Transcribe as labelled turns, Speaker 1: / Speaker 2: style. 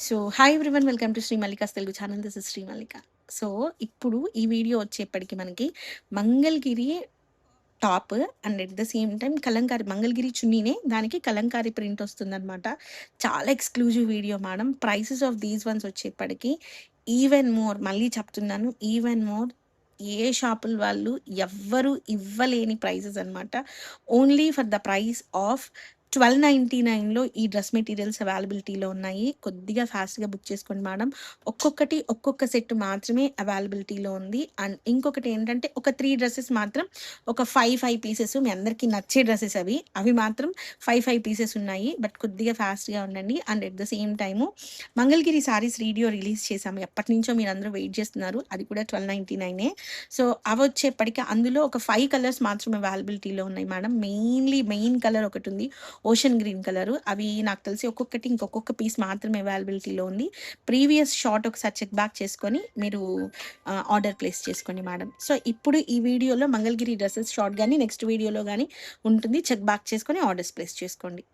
Speaker 1: So hi everyone, welcome to Shri Mallika's Telugu channel. This is Shri Mallika. So ఇప్పుడు ఈ video వచ్చేప్పటికి మనకి Mangalagiri top and at the same time kalamkari Mangalagiri చున్నీనే దానికి కలంకారీ ప్రింట్ వస్తుందన్నమాట. చాలా exclusive video madam. Prices of these ones వచ్చేప్పటికి ఈవెన్ మోర్, మళ్ళీ చెప్తున్నాను, ఈవెన్ మోర్ ఏ షాపుల వాళ్ళు ఎవ్వరు ఇవ్వలేని ప్రైసెస్ అన్నమాట. Only for the price of 1299లో ఈ డ్రెస్ మెటీరియల్స్ అవైలబిలిటీలో ఉన్నాయి. కొద్దిగా ఫాస్ట్‌గా బుక్ చేసుకోండి మేడం. ఒక్కొక్కటి ఒక్కొక్క సెట్ మాత్రమే అవైలబిలిటీలో ఉంది. అండ్ ఇంకొకటి ఏంటంటే ఒక 3 డ్రెసెస్ మాత్రం ఒక 5 పీసెస్ మీ అందరికీ నచ్చే డ్రెసెస్ అవి మాత్రం 5 పీసెస్ ఉన్నాయి. బట్ కొద్దిగా ఫాస్ట్‌గా ఉండండి. And at the same time Mangalagiri saris video release చేశాము. ఎప్పటినుంచో మీరందరూ వెయిట్ చేస్తున్నారు. అది కూడా 1299 సో అవొచ్చేప్పటికి అందులో ఒక 5 కలర్స్ మాత్రమే అవైలబిలిటీలో ఉన్నాయి మేడం. మెయిన్ కలర్ ఒకటుంది. Ocean green colour. అవి నాకు తెలిసి ఒక్కొక్కటి ఇంకొక పీస్ మాత్రమే అవైలబిలిటీలో ఉంది. ప్రీవియస్ షాట్ ఒకసారి చెక్ బ్యాక్ చేసుకొని మీరు ఆర్డర్ ప్లేస్ చేసుకోండి మేడం. సో ఇప్పుడు ఈ వీడియోలో మంగళగిరి డ్రెస్సెస్ షార్ట్ గానీ నెక్స్ట్ వీడియోలో గానీ ఉంటుంది. చెక్ బ్యాక్ చేసుకొని ఆర్డర్స్ ప్లేస్ చేసుకోండి.